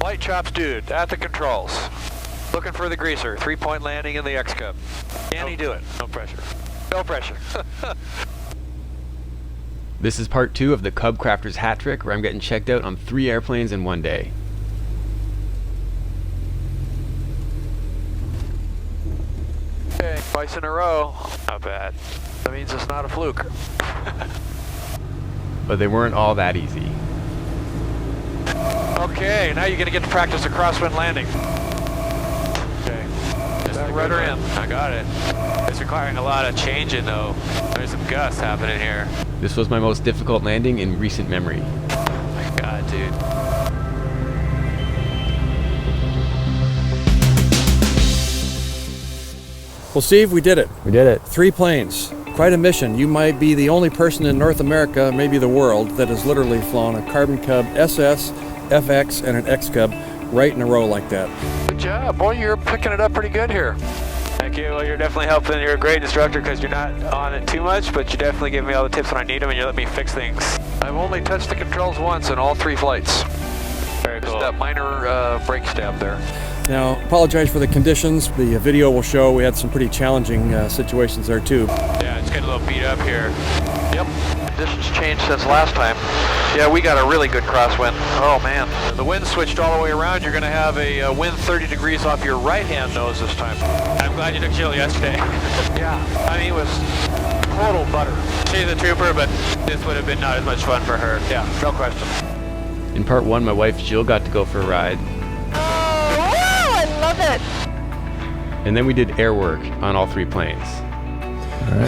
Flight chops dude at the controls. Looking for the greaser. 3-point landing in the XCub. Can he do it? No pressure. No pressure. This is part 2 of the CubCrafters hat trick, where I'm getting checked out on 3 airplanes in one day. Okay, twice in a row. Not bad. That means it's not a fluke. But they weren't all that easy. Okay, now you're going to get to practice a crosswind landing. Okay. That rudder in. I got it. It's requiring a lot of changing though. There's some gusts happening here. This was my most difficult landing in recent memory. Oh my god, dude. Well, Steve, we did it. We did it. 3 planes. Quite a mission. You might be the only person in North America, maybe the world, that has literally flown a CarbonCub SS, FX, and an XCub right in a row like that. Good job. Boy, you're picking it up pretty good here. Thank you. Well, you're definitely helping. You're a great instructor because you're not on it too much, but you definitely give me all the tips when I need them, and you let me fix things. I've only touched the controls once in all 3 flights. Very cool. Just that minor brake stab there. Now, apologize for the conditions. The video will show we had some pretty challenging situations there too. Yeah, it's getting a little beat up here. Yep. Conditions changed since last time. Yeah, we got a really good crosswind. Oh man. The wind switched all the way around. You're going to have a wind 30 degrees off your right-hand nose this time. I'm glad you took chill yesterday. Yeah. I mean, it was total butter. She's a trooper, but this would have been not as much fun for her. Yeah, no question. In part 1, my wife Jill got to go for a ride. Oh, wow, I love it. And then we did air work on all 3 planes.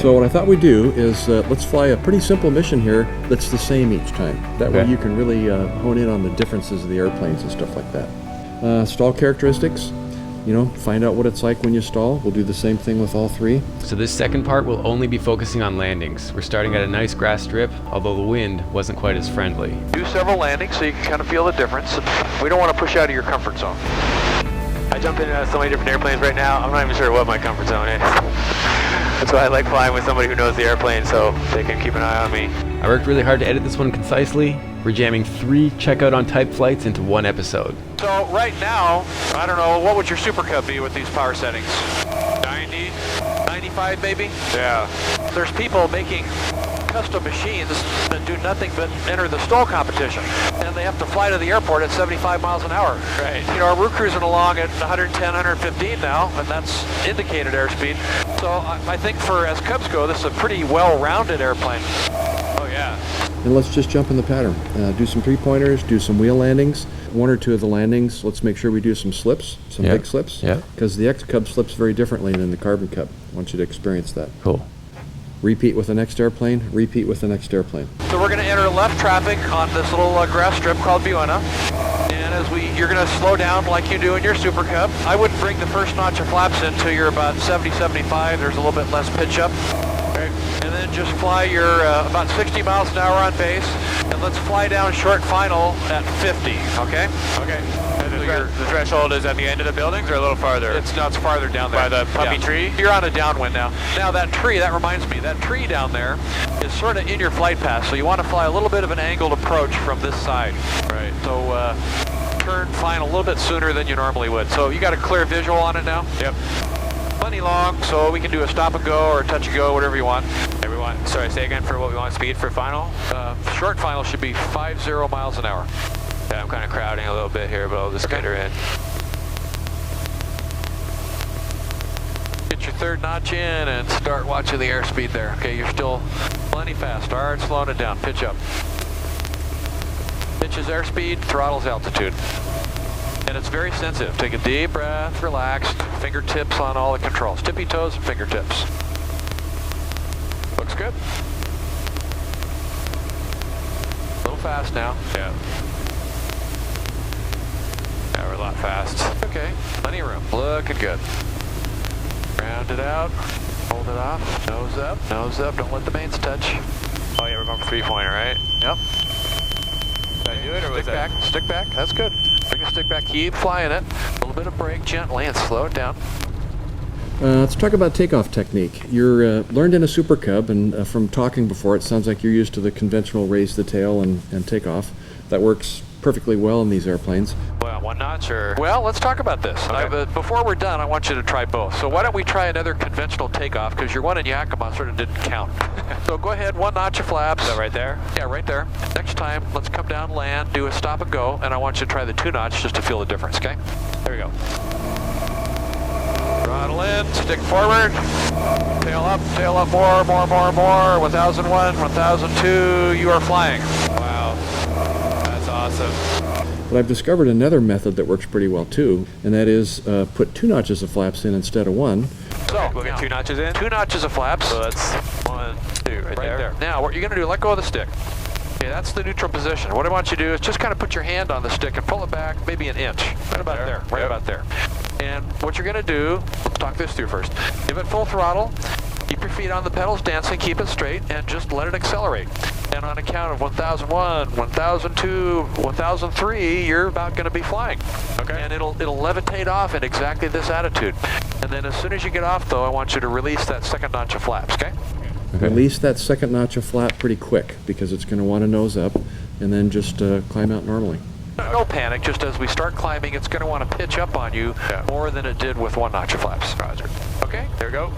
So what I thought we'd do is let's fly a pretty simple mission here that's the same each time. That way Okay. you can really hone in on the differences of the airplanes and stuff like that. Stall characteristics, you know, find out what it's like when you stall. We'll do the same thing with all 3. So this second part will only be focusing on landings. We're starting at a nice grass strip, although the wind wasn't quite as friendly. Do several landings so you can kind of feel the difference. We don't want to push out of your comfort zone. I jump in so many different airplanes right now, I'm not even sure what my comfort zone is. That's why I like flying with somebody who knows the airplane so they can keep an eye on me. I worked really hard to edit this one concisely. We're jamming 3 checkout on type flights into one episode. So right now, I don't know, what would your Super Cub be with these power settings? 90? 95 maybe? Yeah. There's people making custom machines that do nothing but enter the stall competition. And they have to fly to the airport at 75 miles an hour. Right. You know, we're cruising along at 110, 115 now, and that's indicated airspeed. So I think for as Cubs go, this is a pretty well-rounded airplane. Oh yeah. And let's just jump in the pattern. Do some 3-pointers, do some wheel landings. 1 or 2 of the landings, let's make sure we do some slips, some Yep. big slips. Yep. Because the XCub slips very differently than the CarbonCub. I want you to experience that. Cool. Repeat with the next airplane, repeat with the next airplane. So we're going to enter left traffic on this little grass strip called Buena. And as you're going to slow down like you do in your Super Cub. I wouldn't bring the first notch of flaps in until you're about 70, 75. There's a little bit less pitch up. Okay. And then just fly your about 60 miles an hour on base. And let's fly down short final at 50, okay? Okay. And the threshold is at the end of the buildings or a little farther? It's farther down there. By the puppy Yeah. tree? You're on a downwind now. Now that tree, that reminds me, that tree down there is sort of in your flight path, so you want to fly a little bit of an angled approach from this side. Right. So turn fine a little bit sooner than you normally would. So you got a clear visual on it now? Yep. Plenty long, so we can do a stop and go or a touch and go, whatever you want. Everyone, sorry, say again for what we want speed for final? Short final should be 50 miles an hour. Yeah, I'm kind of crowding a little bit here, but I'll just get her in. Get your 3rd notch in and start watching the airspeed there. Okay, you're still plenty fast. Start slowing it down. Pitch up. Pitch is airspeed, throttle's altitude. And it's very sensitive. Take a deep breath, relaxed, fingertips on all the controls. Tippy toes and fingertips. Looks good. A little fast now. Yeah. Yeah, we're a lot fast. Okay, plenty of room. Looking good. Round it out. Hold it off. Nose up. Nose up. Don't let the mains touch. Oh yeah, we're going for 3-pointer, right? Yep. Did I do it or was Stick back. that? Stick back. That's good. Bring the stick back. Keep flying it. A little bit of brake gently and slow it down. Let's talk about takeoff technique. You're learned in a Super Cub, and from talking before, it sounds like you're used to the conventional raise the tail and take off. That works perfectly well in these airplanes. Well, 1 notch or? Well, let's talk about this. Okay. Before we're done, I want you to try both. So why don't we try another conventional takeoff, because your one in Yakima sort of didn't count. So go ahead, 1 notch of flaps. Is that right there? Yeah, right there. Next time, let's come down, land, do a stop and go, and I want you to try the 2 notch just to feel the difference, okay? There we go. Throttle in, stick forward, tail up more, 1001, 1002, you are flying. Wow, that's awesome. But I've discovered another method that works pretty well too, and that is put 2 notches of flaps in instead of 1. So, We'll get 2 notches in? 2 notches of flaps. So that's 1, 2, right there. Now, what you're going to do, let go of the stick. Okay, that's the neutral position. What I want you to do is just kind of put your hand on the stick and pull it back maybe an inch. Right about there. Right about there. And what you're going to do, let's talk this through first. Give it full throttle. Keep your feet on the pedals dancing, keep it straight, and just let it accelerate. And on a count of 1001, 1002, 1003, you're about going to be flying. Okay. And it'll levitate off in exactly this attitude. And then as soon as you get off, though, I want you to release that 2nd notch of flaps, okay? Release that 2nd notch of flap pretty quick because it's going to want to nose up, and then just climb out normally. No panic, just as we start climbing, it's going to want to pitch up on you more than it did with 1 notch of flaps. Roger. Okay, There we go.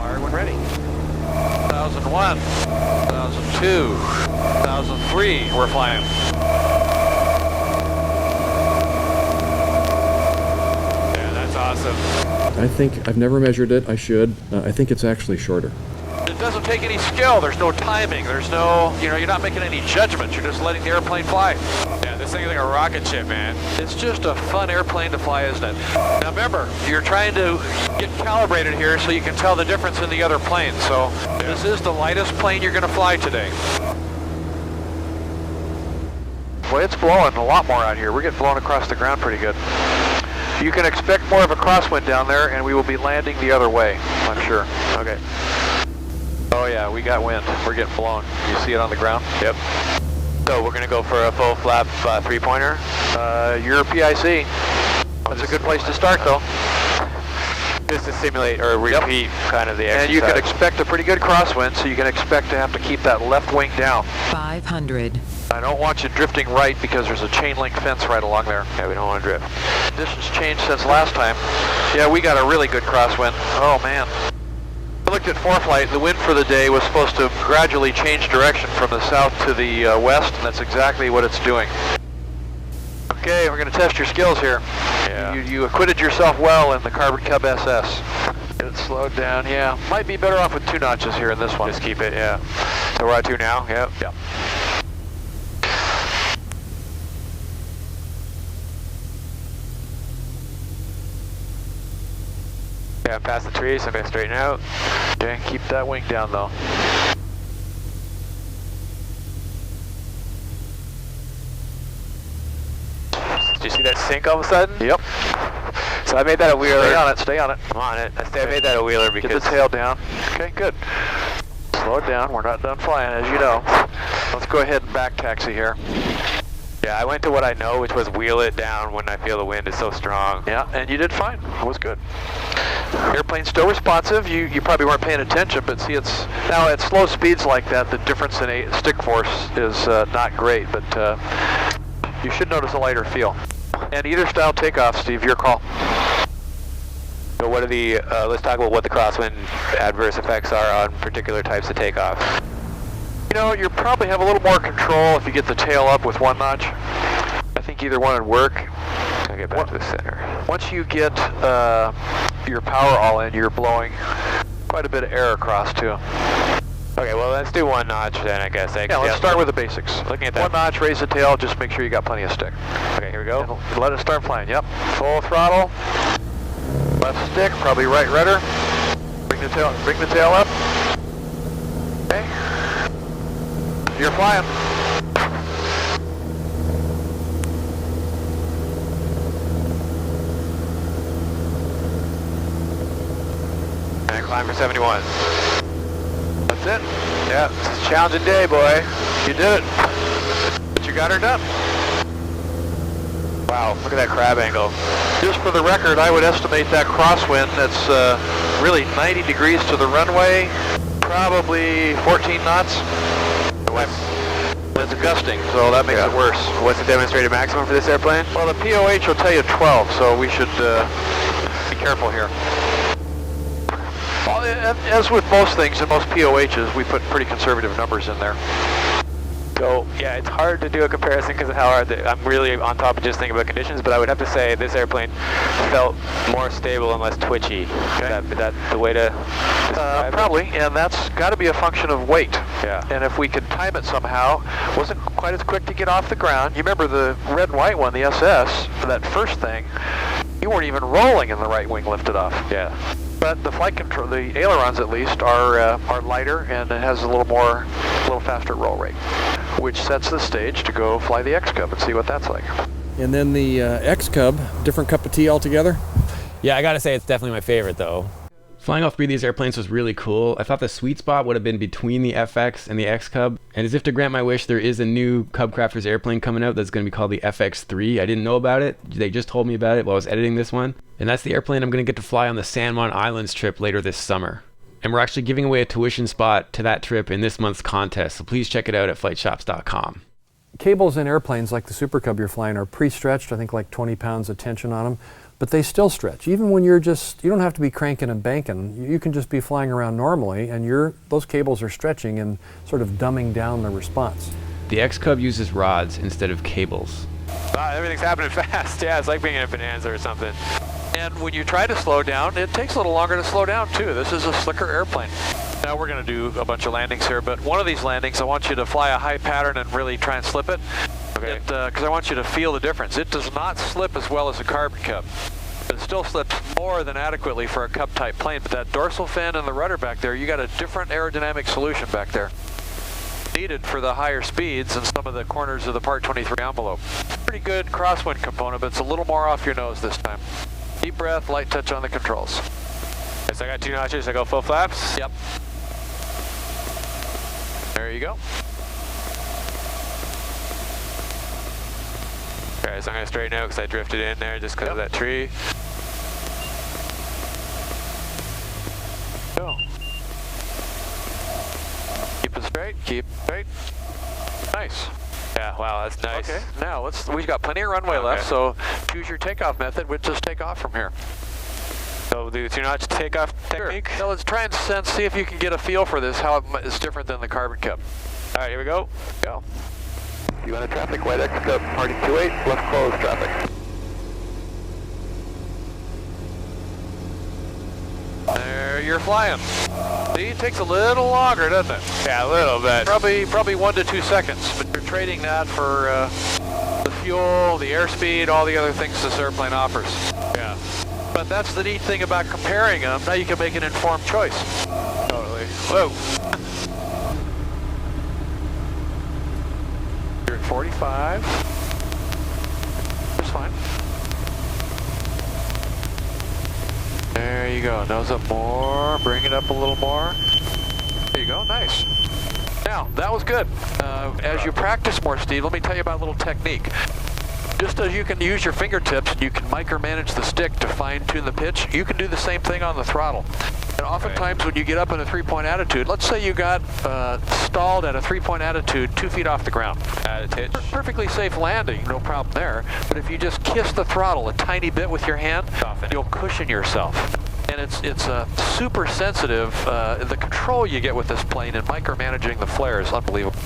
fire when ready. 1001, 1002, 1003, we're flying. Yeah, that's awesome. I think, I've never measured it, I should. I think it's actually shorter. It doesn't take any skill, there's no timing, there's no, you're not making any judgments, you're just letting the airplane fly. Yeah, this thing is like a rocket ship, man. It's just a fun airplane to fly, isn't it? Now remember, you're trying to get calibrated here so you can tell the difference in the other planes. So this is the lightest plane you're going to fly today. Boy, it's blowing a lot more out here. We're getting blown across the ground pretty good. You can expect more of a crosswind down there, and we will be landing the other way, I'm sure. Okay. Oh yeah, we got wind. We're getting blown. You see it on the ground? Yep. So we're going to go for a full flap 3-pointer. You're PIC. That's a good place to start, though. Just to simulate or repeat kind of the exercise. And you can expect a pretty good crosswind, so you can expect to have to keep that left wing down. 500. I don't want you drifting right because there's a chain link fence right along there. Yeah, we don't want to drift. Conditions changed since last time. Yeah, we got a really good crosswind. Oh man. I looked at ForeFlight. The wind for the day was supposed to gradually change direction from the south to the west, and that's exactly what it's doing. Okay, we're going to test your skills here. Yeah. You acquitted yourself well in the CarbonCub SS. Get it slowed down, yeah. Might be better off with 2 notches here in this one. Just keep it, yeah. So we're at 2 now? Yep. Yep. Yeah, I'm past the trees, so I'm going to straighten out. Okay, keep that wing down though. Did you see that sink all of a sudden? Yep. So I made that a wheeler. Stay on it, stay on it. I'm on it. I made that a wheeler because... Get the tail down. Okay, good. Slow it down. We're not done flying, as you know. Let's go ahead and back taxi here. Yeah, I went to what I know, which was wheel it down when I feel the wind is so strong. Yeah, and you did fine. It was good. Airplane's still responsive. You probably weren't paying attention, but see, it's now at slow speeds like that, the difference in stick force is not great, but you should notice a lighter feel. And either style takeoff, Steve, your call. So what are the, let's talk about what the crosswind adverse effects are on particular types of takeoff. You know, you probably have a little more control if you get the tail up with 1 notch. I think either one would work. I'll get back to the center. Once you get your power all in, you're blowing quite a bit of air across too. Okay, well let's do 1 notch then, I guess. Yeah, let's start with the basics. Looking at that. 1 notch, raise the tail, just make sure you got plenty of stick. Okay, here we go. And let it start flying, yep. Full throttle. Left stick, probably right rudder. Bring the tail up. Okay. You're flying. And climb for 71. That's it. Yeah, it's a challenging day, boy. You did it. But you got her done. Wow, look at that crab angle. Just for the record, I would estimate that crosswind that's really 90 degrees to the runway, probably 14 knots. The it's gusting, so that makes it worse. What's the demonstrated maximum for this airplane? Well, the POH will tell you 12, so we should be careful here. Well, as with most things, in most POHs, we put pretty conservative numbers in there. So, yeah, it's hard to do a comparison because of how hard I'm really on top of just thinking about conditions, but I would have to say this airplane felt more stable and less twitchy. Okay. Is that the way to describe it? Probably, and that's got to be a function of weight. Yeah. And if we could time it somehow, wasn't quite as quick to get off the ground. You remember the red and white one, the SS, that first thing, you weren't even rolling and the right wing lifted off. Yeah. But the flight control, the ailerons at least, are lighter, and it has a little faster roll rate, which sets the stage to go fly the XCub and see what that's like. And then the XCub, different cup of tea altogether? Yeah, I gotta say it's definitely my favorite though. Flying all three of these airplanes was really cool. I thought the sweet spot would have been between the FX and the XCub. And as if to grant my wish, there is a new CubCrafters airplane coming out that's going to be called the FX3. I didn't know about it. They just told me about it while I was editing this one. And that's the airplane I'm going to get to fly on the San Juan Islands trip later this summer. And we're actually giving away a tuition spot to that trip in this month's contest, so please check it out at flightshops.com. Cables in airplanes like the Super Cub you're flying are pre-stretched, I think like 20 pounds of tension on them, but they still stretch. Even when you don't have to be cranking and banking, you can just be flying around normally and those cables are stretching and sort of dumbing down the response. The XCub uses rods instead of cables. Wow, everything's happening fast. Yeah, it's like being in a Bonanza or something. And when you try to slow down, it takes a little longer to slow down too. This is a slicker airplane. Now we're going to do a bunch of landings here, but one of these landings I want you to fly a high pattern and really try and slip it. Okay. Because I want you to feel the difference. It does not slip as well as a CarbonCub. It still slips more than adequately for a Cub type plane, but that dorsal fin and the rudder back there, you got a different aerodynamic solution back there. Needed for the higher speeds and some of the corners of the Part 23 envelope. Pretty good crosswind component, but it's a little more off your nose this time. Deep breath, light touch on the controls. Okay, so I got 2 notches, I go full flaps? Yep. There you go. Okay, so I'm going to straighten out because I drifted in there just because of that tree. Go. Keep it straight, keep it straight. Nice. Yeah, wow, that's nice. Okay, now we've got plenty of runway left, so choose your takeoff method, which is take off from here. So the 2-notch takeoff technique? Sure. So let's try and see if you can get a feel for this, how it's different than the CarbonCub. All right, here we go. Go. You want a traffic, white XCub, party 28, left close traffic. There you're flying. See, it takes a little longer, doesn't it? Yeah, a little bit. Probably 1 to 2 seconds, but you're trading that for the fuel, the airspeed, all the other things this airplane offers. Yeah. But that's the neat thing about comparing them. Now you can make an informed choice. Totally. Whoa. You're at 45. That's fine. There you go. Nose up more. Bring it up a little more. There you go. Nice. Now, that was good. As you practice more, Steve, let me tell you about a little technique. Just as you can use your fingertips and you can micromanage the stick to fine-tune the pitch, you can do the same thing on the throttle. And oftentimes when you get up in a 3-point attitude, let's say you got stalled at a 3-point attitude 2 feet off the ground. At a pitch. Perfectly safe landing, no problem there. But if you just kiss the throttle a tiny bit with your hand, you'll cushion yourself. And it's super sensitive. The control you get with this plane and micromanaging the flare is unbelievable.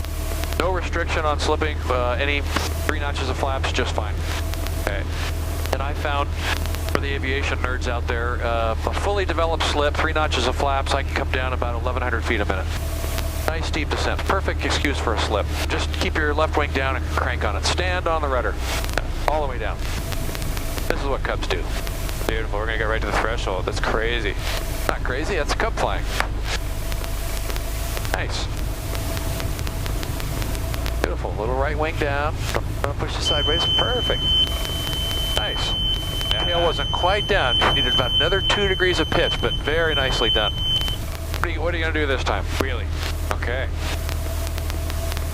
No restriction on slipping, any 3 notches of flaps, just fine. Okay. And I found, for the aviation nerds out there, a fully developed slip, 3 notches of flaps, I can come down about 1,100 feet a minute. Nice steep descent, perfect excuse for a slip. Just keep your left wing down and crank on it. Stand on the rudder, all the way down. This is what Cubs do. Beautiful, we're going to get right to the threshold. That's crazy. Not crazy, that's Cub flying. Nice. Beautiful, little right wing down, push it sideways, perfect. Nice. Yeah. Tail wasn't quite down, you needed about another 2 degrees of pitch, but very nicely done. What are you going to do this time? Really? Okay.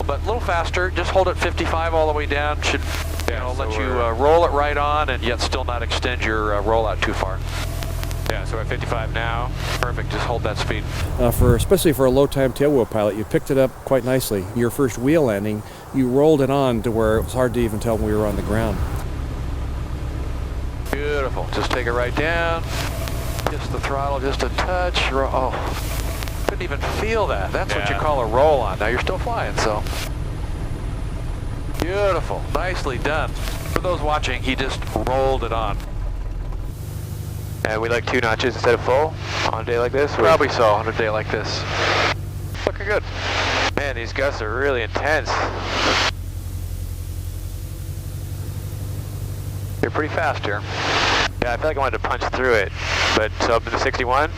But a little faster, just hold it 55 all the way down, should let you roll it right on and yet still not extend your rollout too far. Yeah, so we're at 55 now. Perfect, just hold that speed. Especially for a low-time tailwheel pilot, you picked it up quite nicely. Your first wheel landing, you rolled it on to where it was hard to even tell when we were on the ground. Beautiful, just take it right down. Kiss the throttle just a touch. Oh, couldn't even feel that. That's what you call a roll on. Now you're still flying, so. Beautiful, nicely done. For those watching, he just rolled it on. And we like 2 notches instead of full on a day like this? Probably so on a day like this. Looking good. Man, these gusts are really intense. You're pretty fast here. Yeah, I feel like I wanted to punch through it. But so up to the 61.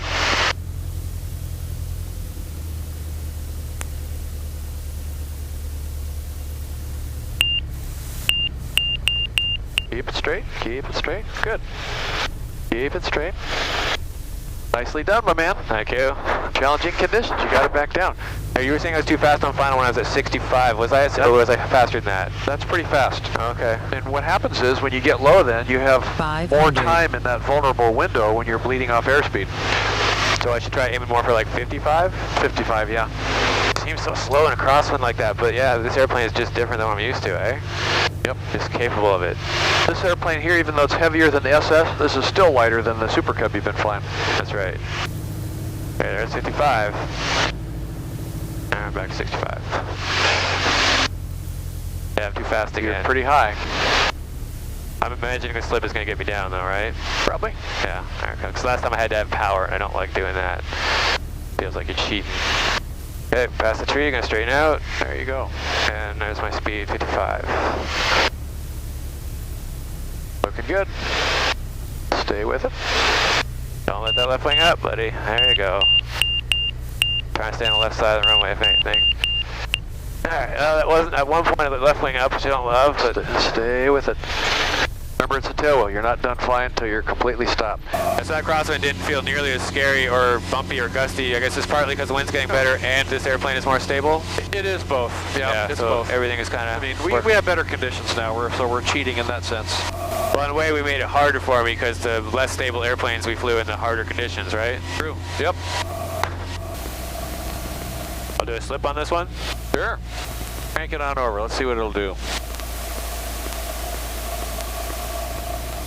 Keep it straight, keep it straight. Good. Keep it straight. Nicely done, my man. Thank you. Challenging conditions, you got it back down. Now, you were saying I was too fast on final when I was at 65. Was I, or was I faster than that? That's pretty fast. Okay. And what happens is when you get low then, you have 500. more time in that vulnerable window when you're bleeding off airspeed. So I should try aiming more for like 55? 55, yeah. It seems so slow in a crosswind like that, but yeah, this airplane is just different than what I'm used to, eh? Yep. Just capable of it. This airplane here, even though it's heavier than the SS, this is still lighter than the Super Cub you've been flying. That's right. Okay, there's 55. And back to 65. Yeah, I'm too fast again. You're pretty high. I'm imagining the slip is going to get me down though, right? Probably. Yeah, okay. Because last time I had to have power, and I don't like doing that. Feels like you're cheating. Okay, past the tree, you're going to straighten out. There you go. And there's my speed, 55. Looking good. Stay with it. Don't let that left wing up, buddy. There you go. Trying to stay on the left side of the runway, if anything. Alright, that wasn't at one point the left wing up, which I don't love, but Stay with it. Remember, it's a tail wheel. You're not done flying until you're completely stopped. so that crosswind didn't feel nearly as scary or bumpy or gusty. I guess it's partly because the wind's getting better and this airplane is more stable. It is both. Yeah, it's so both. everything is kind of. I mean, we have better conditions now, so we're cheating in that sense. Well, in a way, we made it harder for me because the less stable airplanes we flew in the harder conditions, right? True. Yep. I'll do a slip on this one. Sure. Crank it on over. Let's see what it'll do.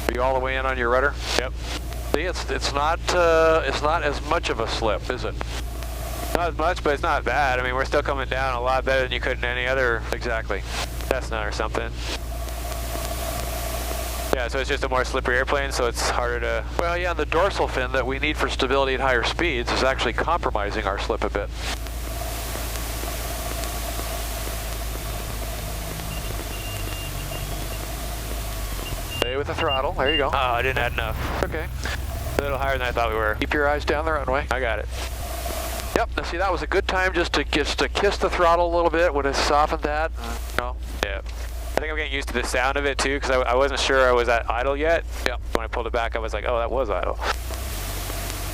Are you all the way in on your rudder? Yep. See, it's not as much of a slip, is it? Not as much, but it's not bad. I mean, we're still coming down a lot better than you could in any other Exactly. Cessna or something. Yeah, so it's just a more slippery airplane, so it's harder to... Well, yeah, the dorsal fin that we need for stability at higher speeds is actually compromising our slip a bit. Stay with the throttle. There you go. Oh, I didn't add enough. Okay. A little higher than I thought we were. Keep your eyes down the runway. I got it. Yep. Now see, that was a good time just to kiss the throttle a little bit. Would have softened that. No. Yeah. I think I'm getting used to the sound of it too, because I wasn't sure I was at idle yet. Yep. When I pulled it back, I was like, oh, that was idle.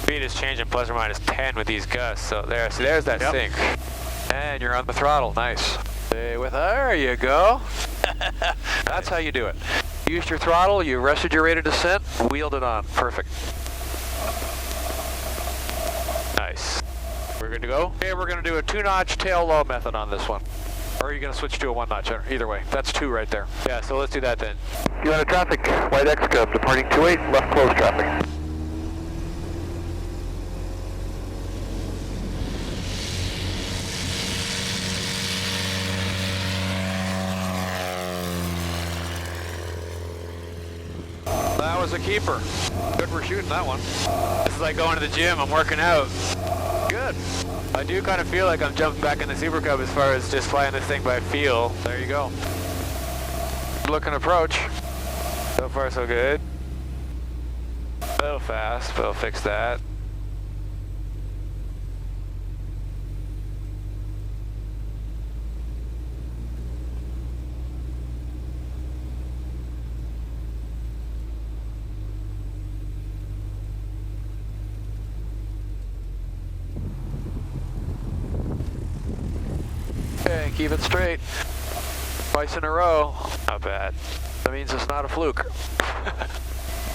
Speed is changing plus or minus 10 with these gusts. So there, see, there's that sync. And you're on the throttle. Nice. Stay with. There you go. That's how you do it. Used your throttle. You rested your rate of descent. Wheeled it on. Perfect. Nice. We're good to go? Okay, we're going to do a 2-notch tail low method on this one. Or are you going to switch to a 1-notch? Either way. That's 2 right there. Yeah, so let's do that then. You on a traffic, white XCub, departing 28, left close traffic. That was a keeper. Good for shooting that one. This is like going to the gym. I'm working out. Good. I do kind of feel like I'm jumping back in the Super Cub as far as just flying this thing by feel. There you go. Good looking approach. So far, so good. A little fast, but I'll fix that. Okay, keep it straight. Twice in a row. Not bad. That means it's not a fluke.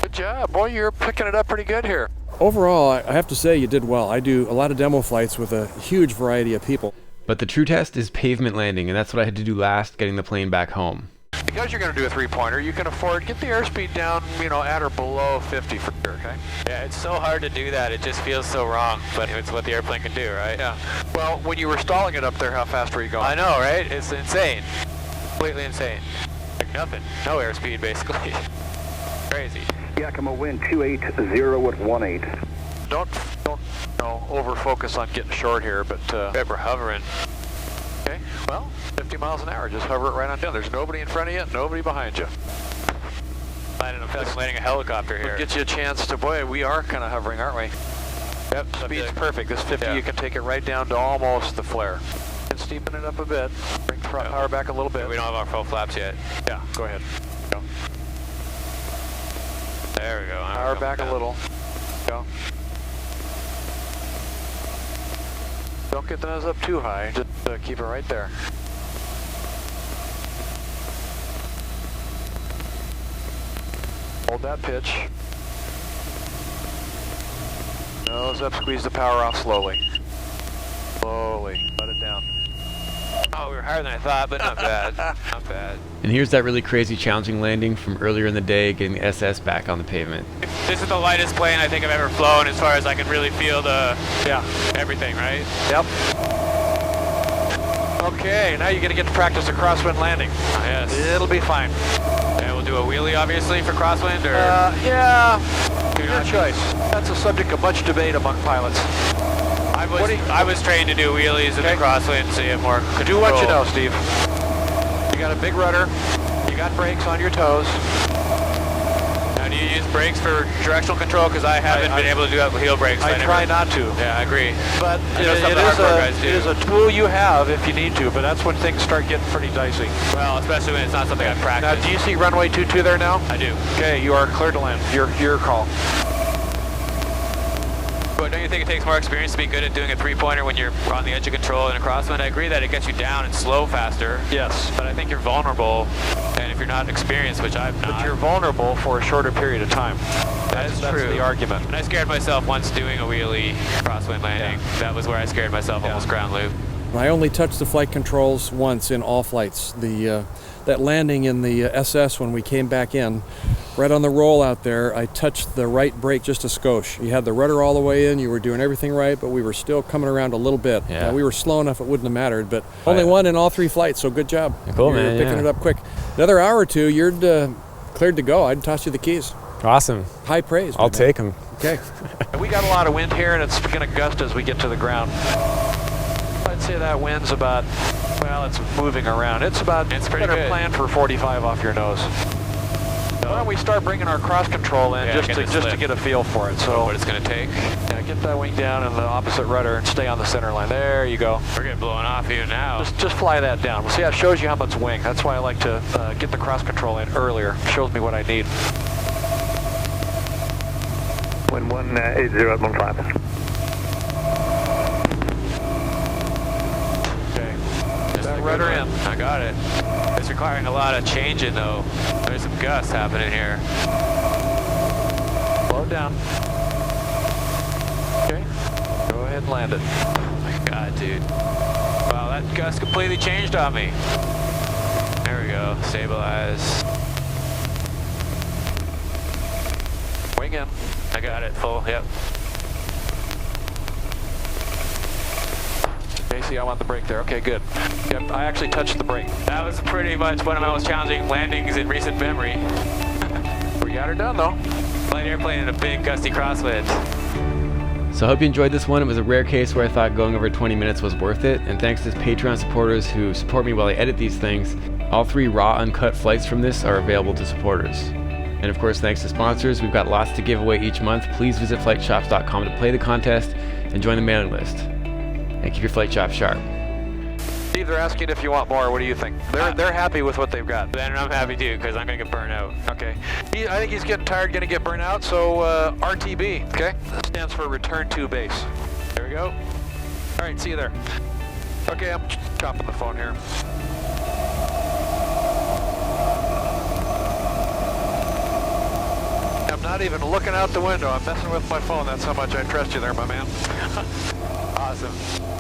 Good job. Boy, you're picking it up pretty good here. Overall, I have to say you did well. I do a lot of demo flights with a huge variety of people. But the true test is pavement landing, and that's what I had to do last, getting the plane back home. Because you're going to do a three-pointer, you can afford, get the airspeed down, at or below 50 for sure, okay? Yeah, it's so hard to do that. It just feels so wrong, but it's what the airplane can do, right? Yeah. Well, when you were stalling it up there, how fast were you going? I know, right? It's insane. Completely insane. Like nothing. No airspeed, basically. Crazy. Yakima wind 280 at 18. Don't over focus on getting short here, but We're hovering. okay. Well, 50 miles an hour. Just hover it right on down. There's nobody in front of you, nobody behind you. I feel like I'm landing a helicopter here. Gets you a chance to. Boy, we are kind of hovering, aren't we? Yep. Speed's perfect. This 50, Yeah. you can take it right down to almost the flare. And steepen it up a bit. Bring the power back a little bit. We don't have our full flaps yet. Yeah. Go ahead. Go. There we go. Power back a little. Go. Don't get the nose up too high. Just keep it right there. Hold that pitch. Nose up, squeeze the power off slowly. Slowly. Let it down. Oh, we were higher than I thought, but not bad. Not bad. And here's that really crazy challenging landing from earlier in the day, getting the SS back on the pavement. This is the lightest plane I think I've ever flown as far as I can really feel everything, right? Yep. Okay, now you're going to get to practice a crosswind landing. Yes. It'll be fine. And we'll do a wheelie, obviously, for crosswind, or? Yeah, your choice. That's a subject of much debate among pilots. I was trained to do wheelies in the crosswind, so you have more control. Do what you know, Steve. You got a big rudder. You got brakes on your toes. Now, do you use brakes for directional control? Because I haven't been able to do that with heel brakes. I try not to. Yeah, I agree. But I know some of the hardcore guys do. it is a tool you have if you need to, but that's when things start getting pretty dicey. Well, especially when it's not something I Now, practice. do you see runway 22 there now? I do. Okay, you are clear to land. Your call. But don't you think it takes more experience to be good at doing a three-pointer when you're on the edge of control in a crosswind? I agree that it gets you down and slow faster. Yes. But I think you're vulnerable, and if you're not experienced, which I'm not. But you're vulnerable for a shorter period of time. That's That's true. the argument. And I scared myself once doing a wheelie crosswind landing. Yeah. That was where I scared myself, almost ground loop. I only touched the flight controls once in all flights. That landing in the SS when we came back in, right on the roll out there, I touched the right brake just a skosh. You had the rudder all the way in, you were doing everything right, but we were still coming around a little bit. Yeah. We were slow enough it wouldn't have mattered, but only one in all three flights, so good job. Cool, You're man, picking yeah. it up quick. Another hour or two, you're cleared to go. I'd toss you the keys. Awesome. High praise. I'll take them. Okay. We got a lot of wind here, and it's going to gust as we get to the ground. I'd say that wind's about, well, it's moving around. It's pretty better good. plan for 45 off your nose. Why don't we start bringing our cross control in just to get a feel for it? So What it's going to take. yeah, get that wing down in the opposite rudder and stay on the center line. There you go. We're getting blown off here now. Just fly that down. Well, see, it shows you how much wing. That's why I like to get the cross control in earlier. Shows me what I need. Wind 180 at 15. That rudder in. I got it. It's requiring a lot of changing though. There's some gusts happening here. Slow it down. Okay. Go ahead and land it. Oh my god, dude. Wow, that gust completely changed on me. There we go. Stabilize. Wing in. I got it. Full. Yep. Casey, I want the brake there. Okay, good. Yep, I actually touched the brake. That was pretty much one of my most challenging landings in recent memory. We got her done though. Flying airplane in a big gusty crosswind. So I hope you enjoyed this one. It was a rare case where I thought going over 20 minutes was worth it. And thanks to Patreon supporters who support me while I edit these things, all 3 raw uncut flights from this are available to supporters. And of course, thanks to sponsors, we've got lots to give away each month. Please visit flightshops.com to play the contest and join the mailing list. And keep your flight shop sharp. Steve, they're asking if you want more. What do you think? They're happy with what they've got. Then I'm happy too, because I'm going to get burned out. Okay. I think he's getting tired, going to get burnt out, so RTB, okay? That stands for return to base. There we go. All right, see you there. Okay, I'm chopping the phone here. I'm not even looking out the window. I'm messing with my phone. That's how much I trust you there, my man. Awesome.